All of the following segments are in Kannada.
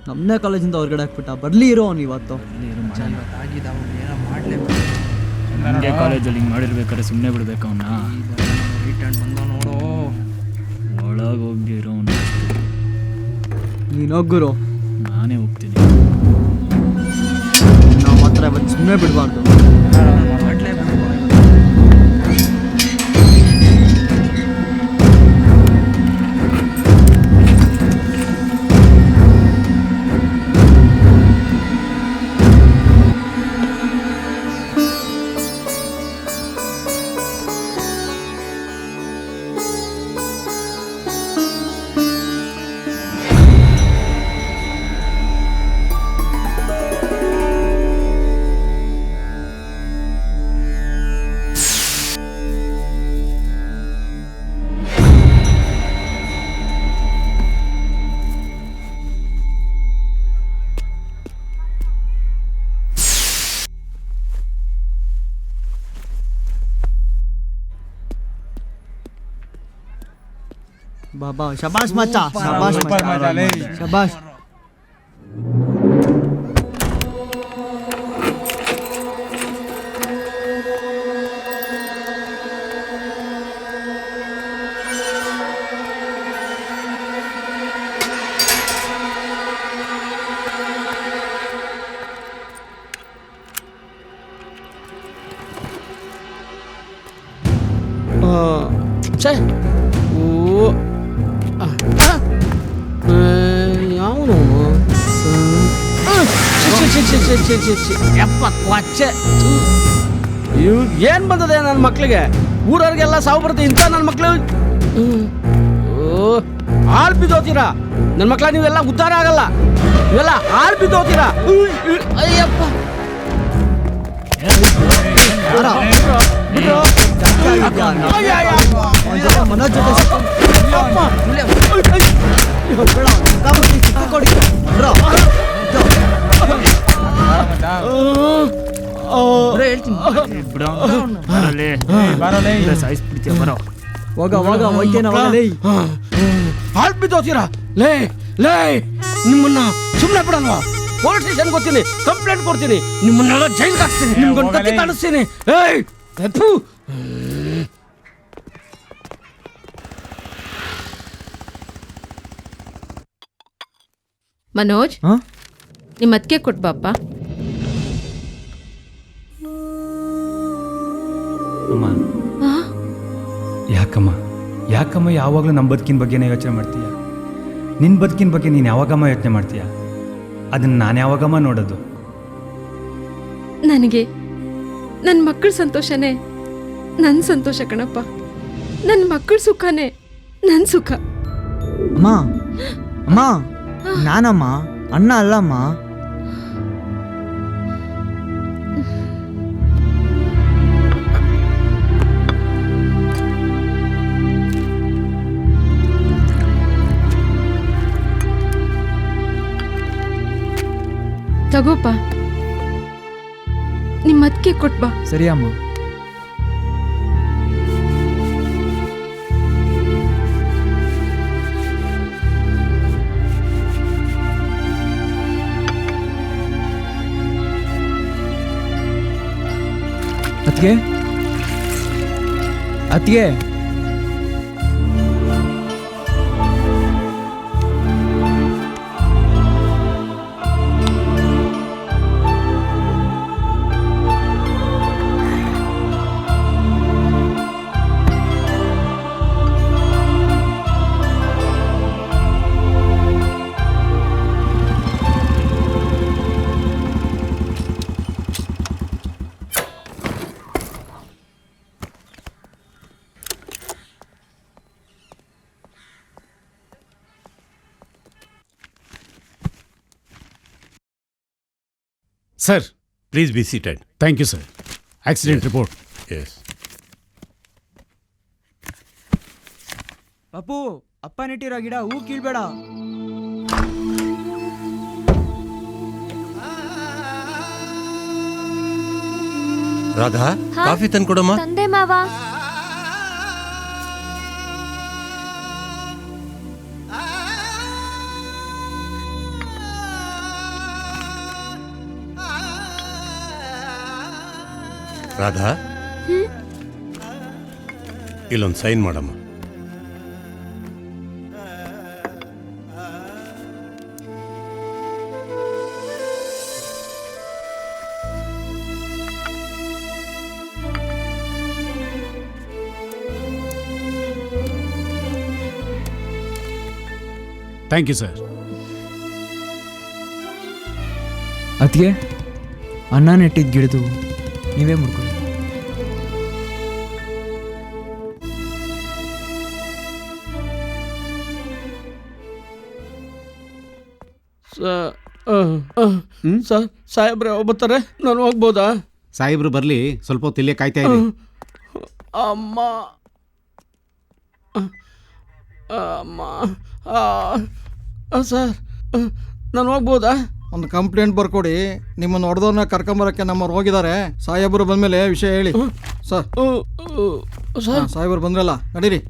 ನಮ್ಮನೇ ಕಾಲೇಜಿಂದ ಹೊರಗಡೆ ಹಾಕ್ಬಿಟ್ಟ. ಬರ್ಲಿ ಇರೋ ಅವ್ನು ಇವತ್ತು. ನನಗೆ ಕಾಲೇಜಲ್ಲಿ ಹಿಂಗೆ ಮಾಡಿರ್ಬೇಕಾದ್ರೆ ಸುಮ್ಮನೆ ಬಿಡ್ಬೇಕು ಅವನ್ನ. ನೋಡು ಒಳಗೆ ಹೋಗಿರೋ ಅವನು. ನೀನು ಹೋಗುರು, ನಾನೇ ಹೋಗ್ತೀನಿ. ನಾವು ಮಾತ್ರ ಇವತ್ತು ಸುಮ್ಮನೆ ಬಿಡಬಾರ್ದು. ಬಾಬಾ ಶಬಾಷ್ ಮಚ್ಚ, ಶಬಾಷ್ ಶಬಾಷ್. ಯಾವನು ಏನ್ ಬಂದದೆ ನನ್ನ ಮಕ್ಳಿಗೆ? ಊರವ್ರಿಗೆಲ್ಲ ಸಾವು ಬರುತ್ತೆ, ಇಂಥ ನನ್ನ ಮಕ್ಳು ಹಾಳು ಬಿದ್ದೋತೀರಾ. ನನ್ನ ಮಕ್ಳ ನೀವೆಲ್ಲ ಉದ್ಧಾರ ಆಗಲ್ಲ, ನೀವೆಲ್ಲ ಹಾಳು ಬಿದ್ದೋತೀರಾ. ಅಯ್ಯಪ್ಪ ಮನೋಜ್ ಹಾಳು ಬಿದ್ದೋತೀರಾ. ಲೇ ಲೇ ನಿಮ್ಮನ್ನ ಸುಮ್ಮನೆ ಬಿಡಲ್ವಾ? ಪೊಲೀಸ್ ಸ್ಟೇಷನ್ ಗೊತ್ತೀನಿ, ಕಂಪ್ಲೇಂಟ್ ಕೊಡ್ತೀನಿ, ನಿಮ್ಮನ್ನೆಲ್ಲ ಜೈಲ್ಗೆ ಹಾಕ್ತೀನಿ, ನಿಮ್ಗೊಂದು ಕತ್ತಿ ಕಾಣಿಸ್ತೀನಿ. ಏಯ್ ಮನೋಜ್, ನಿಮ್ಮ ಅತ್ತಿಗೆ ಕೊಟ್ಬಾಪ್ಪ. ಅಮ್ಮ, ಯಾಕಮ್ಮ ಯಾವಾಗಲೂ ನಮ್ಮ ಬದುಕಿನ ಬಗ್ಗೆನೇ ಯೋಚನೆ ಮಾಡ್ತೀಯ? ನಿನ್ನ ಬದುಕಿನ ಬಗ್ಗೆ ನೀನು ಯಾವಾಗಮ್ಮ ಯೋಚನೆ ಮಾಡ್ತೀಯ? ಅದನ್ನು ನಾನು ಯಾವಾಗಮ್ಮ ನೋಡೋದು? ನನಗೆ ನನ್ನ ಮಕ್ಕಳ ಸಂತೋಷನೇ ನನ್ನ ಸಂತೋಷ ಕಣಪ್ಪ. ನನ್ನ ಮಕ್ಕಳ ಸುಖನೇ ನನ್ನ ಸುಖ. ಅಮ್ಮ ಅಮ್ಮ, ನಾನಮ್ಮ, ಅಣ್ಣ ಅಲ್ಲಮ್ಮ. ತಗೋಪ್ಪ, ನಿಮ್ಮ ಅತ್ತಿಗೆ ಕೊಟ್ಬಾ. ಸರಿ ಅಮ್ಮ. ಅತ್ತಿಗೆ ಅತ್ತಿಗೆ, Sir, please be seated. Thank you, sir. Accident report. Yes. Pappu, ಅಪ್ಪ ನೆಟ್ಟಿರೋ ಗಿಡ ಹೂ ಕೀಳ್ಬೇಡ. ರಾಧಾ, ಕಾಫಿ ತಂದ್ಕೊಡಮ್ಮ. ತಂದೆ ಮಾವ. ರಾಧಾ ಇಲ್ಲೊಂದು ಸೈನ್ ಮಾಡಮ್ಮ. Thank you sir. ಅದಕ್ಕೆ ಅನ್ನ ನೆಟ್ಟಿದ್ದ ಗಿಡದು ನೀವೇ ಮುಡ್ಕೊಳ್ಳಿ. ಸರ್ ಸಾಹೇಬ್ರೆ ಬರ್ತಾರೆ, ನಾನು ಹೋಗ್ಬೋದಾ? ಸಾಹೇಬ್ರು ಬರಲಿ, ಸ್ವಲ್ಪ ಹೊತ್ತು ಇಲ್ಲೇ ಕಾಯ್ತಾ ಇರಿ. ಅಮ್ಮ ಅಮ್ಮ ಸರ್ ನಾನು ಹೋಗ್ಬೋದಾ? ಒಂದು ಕಂಪ್ಲೇಂಟ್ ಬರ್ಕೊಡಿ. ನಿಮ್ಮನ್ನು ಹೊಡೆದವ್ರನ್ನ ಕರ್ಕೊಂಬರಕ್ಕೆ ನಮ್ಮವ್ರು ಹೋಗಿದ್ದಾರೆ. ಸಾಹೇಬರು ಬಂದಮೇಲೆ ವಿಷಯ ಹೇಳಿ. ಸರ್ ಸರ್ ಸಾಹೇಬರು ಬಂದ್ರಲ್ಲ, ನಡೀರಿ.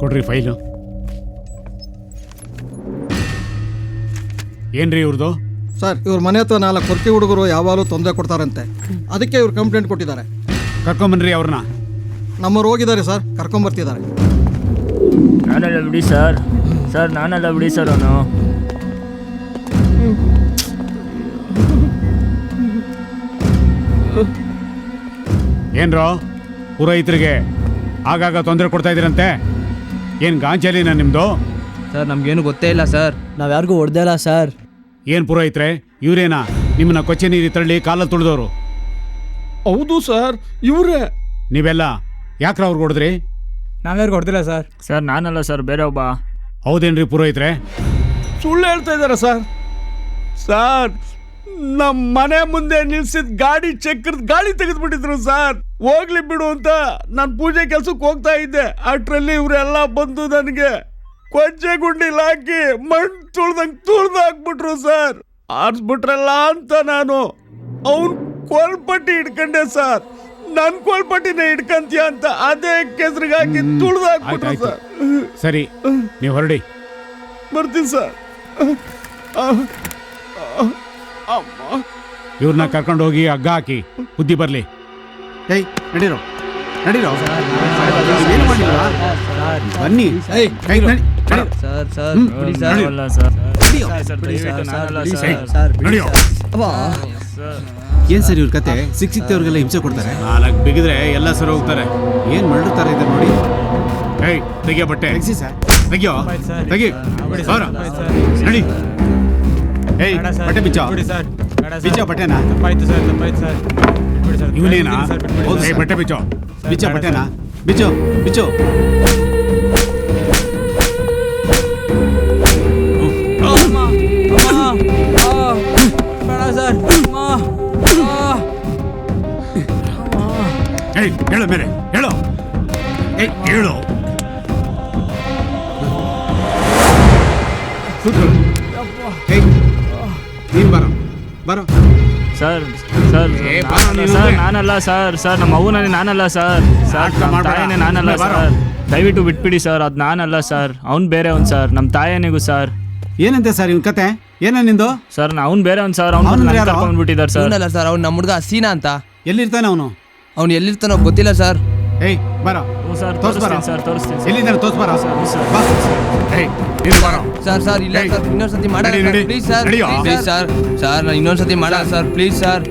ಕೊಡ್ರಿ ಫೈಲು. ಏನ್ರಿ ಇವ್ರದ್ದು? ಸರ್ ಇವ್ರ ಮನೆ ಹತ್ರ 4 ಕೊರ್ಕಿ ಹುಡುಗರು ಯಾವಾಗಲೂ ತೊಂದರೆ ಕೊಡ್ತಾರಂತೆ. ಅದಕ್ಕೆ ಇವ್ರು ಕಂಪ್ಲೇಂಟ್ ಕೊಟ್ಟಿದ್ದಾರೆ. ಕರ್ಕೊಂಬನ್ರಿ ಅವ್ರನ್ನ. ನಮ್ಮವ್ರು ಹೋಗಿದ್ದಾರೆ ಸರ್, ಕರ್ಕೊಂಬರ್ತಿದ್ದಾರೆ. ನಾನಲ್ಲ ಬಿಡಿ ಸರ್. ಸರ್ ನಾನಲ್ಲ ಬಿಡಿ ಸರ್ ಅವನು. ಏನ್ರೋ ಪುರೋಹಿತರಿಗೆ ಆಗಾಗ ತೊಂದರೆ ಕೊಡ್ತಾ ಇದ್ದೀರಂತೆ? ಏನು ಗಾಂಚಲಿನ ನಿಮ್ಮದು? ಸರ್ ನಮ್ಗೇನು ಗೊತ್ತೇ ಇಲ್ಲ ಸರ್. ನಾವು ಯಾರಿಗೂ ಹೊಡೆದೇ ಇಲ್ಲ ಸರ್. ಏನು ಪುರೋಹಿತ್ರೆ, ಇವರೇನಾ ನಿಮ್ಮನ್ನ ಕೊಚ್ಚೆ ನೀರು ತಳ್ಳಿ ಕಾಲ ತುಳಿದವರು? ಹೌದು ಸರ್, ಇವರೇ. ನೀವೆಲ್ಲ ಯಾಕ್ರ ಅವ್ರಿಗೆ ಹೊಡೆದ್ರಿ? ನಾವ್ಯಾರಿಗೂ ಹೊಡೆದಿಲ್ಲ ಸರ್. ಸರ್ ನಾನಲ್ಲ ಸರ್, ಬೇರೆ ಒಬ್ಬ. ಹೌದೇನ್ರಿ ಪುರೋಹಿತ್ರೆ? ಸುಳ್ಳು ಹೇಳ್ತಾ ಇದ್ದಾರೆ ಸರ್. ಸರ್ ನಮ್ಮ ಮನೆ ಮುಂದೆ ನಿಲ್ಸಿದ ಗಾಡಿ ಚಕ್ರದ ಗಾಳಿ ತೆಗೆದ್ಬಿಟ್ಟಿದ್ರು ಸರ್. ಹೋಗ್ಲಿ ಬಿಡು ಅಂತ ನಾನು ಪೂಜೆ ಕೆಲ್ಸಕ್ಕೆ ಹೋಗ್ತಾ ಇದ್ದೆ. ಅಷ್ಟರಲ್ಲಿ ಇವರೆಲ್ಲ ಬಂದು ನನಗೆ ಕೊಚ್ಚೆ ಗುಂಡಿಲ್ ಹಾಕಿ ಮಣ್ಣು ತುಳ್ದು ಹಾಕ್ಬಿಟ್ರು ಸರ್. ಆರಿಸ್ಬಿಟ್ರಲ್ಲ ಅಂತ ನಾನು ಅವನ್ ಕೋಲ್ಪಟ್ಟಿ ಇಟ್ಕೊಂಡೆ ಸರ್. ನನ್ ಕೋಲ್ಪಟ್ಟಿನ ಇಟ್ಕಂತೀಯ ಅಂತ ಅದೇ ಕೆಸರಿಗೆ ಹಾಕಿ ತುಳ್ದು ಹಾಕ್ಬಿಟ್ರು ಸರ್. ಸರಿ, ನೀವು ಹೊರಡಿ. ಬರ್ತೀನಿ ಸರ್. ಇವ್ರನ್ನ ಕರ್ಕೊಂಡು ಹೋಗಿ ಹಗ್ಗ ಹಾಕಿ ಬುದ್ಧಿ ಬರ್ಲಿ. ಏಯ್ ನಡೀರೋ ನಡೀರೋ, ಏನು ಮಾಡಿಲ್ಲ ಬನ್ನಿ. ಏಯ್ ಕೈ ನಡಿ ನಡಿ. ಸರ್ ಸರ್ ಬಿಡಿ ಸರ್. ನಾನಲ್ಲ ಸರ್. ನಡಿಯೋ. ಸರ್ ದಯವಿಟ್ಟು ನಾನಲ್ಲ ಸರ್. ಸರ್ ನಡಿಯೋ. ಏನ್ ಸರ್ ಇವ್ರ ಕತೆ? ಸಿಕ್ತಿವ್ರಿಗೆಲ್ಲ ಹಿಂಸೆ ಕೊಡ್ತಾರೆ. 4 ಬಿಗಿದ್ರೆ ಎಲ್ಲ ಸರಿ ಹೋಗ್ತಾರೆ. ಏನ್ ಮಾಡಿರ್ತಾರೆ ಇದೆ ನೋಡಿ. ಏಯ್ ತೆಗಿಯೋ ಬಟ್ಟೆ ತೆಗ್ಸಿ ಸರ್. ತೆಗಿಯೋ, ತೆಗಿ. ಬಾರ, ನಡಿ. ಏಯ್ ಬಟ್ಟೆ ಬಿಚ್ಚೋ, ಬಿಚ್ಚೋ ಬಟ್ಟೆನಾ. ಇವನೇನಾ? ಏಯ್ ಬಟ್ಟೆ ಬಿಚ್ಚೋ, ಬಿಚ್ಚೋ ಬಟ್ಟೆನಾ, ಬಿಚ್ಚೋ ಬಿಚ್ಚೋ. ಏಯ್ ಹೇಳು ಮೇಲೆ, ಹೇಳು. ಏಯ್ ಹೇಳು. ಏಯ್ ನೀನ್ ಬರೋ ಬರೋ. ಸರ್ ಸರ್ ಸರ್ ನಾನಲ್ಲ ಸರ್. ಸರ್ ನಮ್ಮ ಅವ್ವನೇ ನಾನಲ್ಲ ಸರ್. ಸರ್ ನಮ್ಮ ತಾಯನೇ ನಾನಲ್ಲ ಸರ್. ದಯವಿಟ್ಟು ಬಿಟ್ಬಿಡಿ ಸರ್. ಅದು ನಾನಲ್ಲ ಸರ್, ಅವ್ನು ಬೇರೆ ಅವ್ನು ಸರ್. ನಮ್ಮ ತಾಯನಿಗೂ ಸರ್. ಏನಂತೆ ಸರ್ ಇವ್ನ ಕತೆ? ಏನ ನಿಂದು? ಸರ್ ಅವ್ನು ಬೇರೆ ಅವ್ನು ಸರ್. ಅವ್ನು ಕರ್ಕೊಂಡ್ಬಿಟ್ಟಿದ್ದಾರೆ ಸರ್. ಅವನಲ್ಲ ಸರ್, ಅವ್ನು ನಮ್ಮ ಹುಡುಗ ಸೀನಾ ಅಂತ. ಎಲ್ಲಿರ್ತಾನೆ ಅವನು? ಅವ್ನು ಎಲ್ಲಿರ್ತಾನೋ ಗೊತ್ತಿಲ್ಲ ಸರ್. ಏಯ್ ಬರೋ. ಹ್ಞೂ ಸರ್, ತೋರ್ಸ್ಬಾರ. ತೋರಿಸ್ತೀನಿ ಸರ್, ತೋರಿಸ್ತೀನಿ ಸರ್. ಎಲ್ಲಿದ್ದಾನೆ ತೋರ್ಸ್ಬಾರ. ಸರ್ ಬಾ. ಏಯ್ ನೀನು ಬಾರೋ. ಸರ್ ಸರ್ ಇಲ್ಲ ಸರ್, ಇನ್ನೊಂದ್ಸತಿ ಮಾಡಲ್ಲ ನಡಿ, ಸರ್. ನಡಿ. ಪ್ಲೀಸ್ ಸರ್, ನಡಿಯೋ. Please sir. ಸರ್ ನಾನು ಇನ್ನೊಂದ್ಸತಿ ಮಾಡಲ್ಲ ಸರ್, ಪ್ಲೀಸ್ ಸರ್.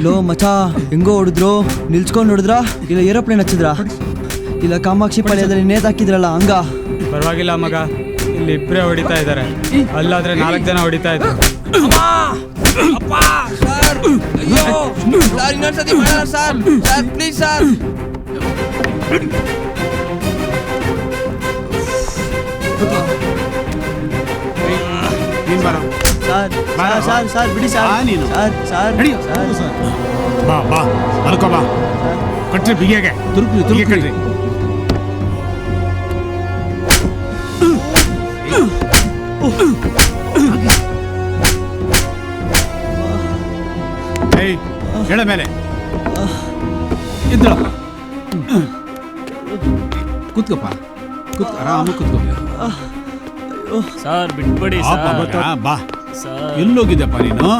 ಲೋ ಮಚಾ, ಹೆಂಗೋ ಹೊಡೆದ್ರು? ನಿಲ್ಸ್ಕೊಂಡು ಹೊಡೆದ್ರಾ ಇಲ್ಲ ಏರೋಪ್ಲೇನ್ ಹಚ್ಚಿದ್ರಾ? ಇಲ್ಲ ಕಾಮಾಕ್ಷಿ ಪಾಳ್ಯದಲ್ಲಿ ನೇತಾಕಿದ್ರಲ್ಲ ಹಂಗ? ಪರವಾಗಿಲ್ಲ ಮಗ, ಇಲ್ಲಿ ಇಬ್ಬರೇ ಹೊಡಿತಾ ಇದ್ದಾರೆ. ಅಲ್ಲಾದ್ರೆ 4 ಜನ ಹೊಡಿತಾ ಇದ್ದಾರೆ. ಸರ್ ಇನ್ನೊಂದ್ಸತಿ ಮಾಡಲ್ಲ ಸರ್. Sir please sir. ನೀನ್ ಬರೋ. ಸರ್ ಬಾರ. ಸರ್ ಸರ್ ಬಿಡಿ ಸರ್. ಬಾ ನೀನು. ಸರ್ ಸರ್ ನಡಿಯೋ. ಸರ್. ಬಾ ಬಾ, ಮಲ್ಕೋ ಬಾ. ಕಟ್ರಿ ಬಿಗಿಯಾಗೆ, ತುರುಕ್ರಿ ಬಿಗಿ ತುರುಕ್ರಿ. ಕಟ್ರಿ. ಏಯ್ ಹೇಳ ಮೇಲೆ. ಇದ್ರ ಕೂತ್ಕೋಪ್ಪ, ಕೂತ್ಕೋ, ಆರಾಮ ಕೂತ್ಕೋ. ಸರ್ ಬಿಟ್ಬಿಡಿ ಬಾ ಸರ್ ಎಲ್ಲೋಗಿದ್ದೆಪ್ಪ ನೀನು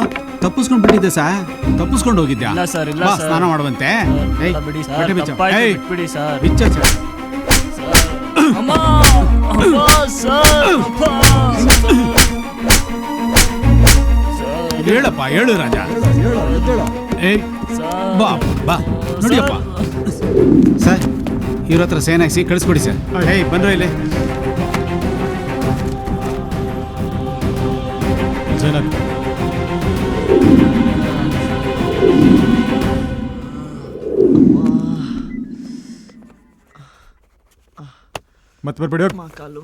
ತಪ್ಪಿಸ್ಕೊಂಡ್ ಬಿಟ್ಟಿದ್ದೆ ತಪ್ಪಿಸ್ಕೊಂಡು ಹೋಗಿದ್ಯಾ ಇಲ್ಲ ಸರ್, ಇಲ್ಲ ಬಾ, ಸರ್. ಸ್ನಾನ ಮಾಡುವಂತೆ ಏಯ್, ಬಿಡಿ ಬಟ್ಟೆ ಸರ್ ಬಿಚ್ಚು. ತಪ್ಪಾಯ್ತು ಏಯ್, ಬಿಟ್ಬಿಡಿ ಸರ್ ಬಿಚ್ಚ ಸರ್. ಅಮ್ಮ ಅಮ್ಮ ಸರ್ ಅಪ್ಪ ಹೇಳಪ್ಪ ಹೇಳು ರಾಜ ಏಯ್ ಬಾ ಬಾ ನೋಡಿಯಪ್ಪ ಸರ್ ಇವ್ರ ಹತ್ರ ಸೇನ್ ಹಾಕ್ಸಿ ಕಳಿಸ್ಕೊಡಿ ಸರ್ ಏಯ್ ಬಂದ್ರು ಇಲ್ಲಿ ಕಾಲು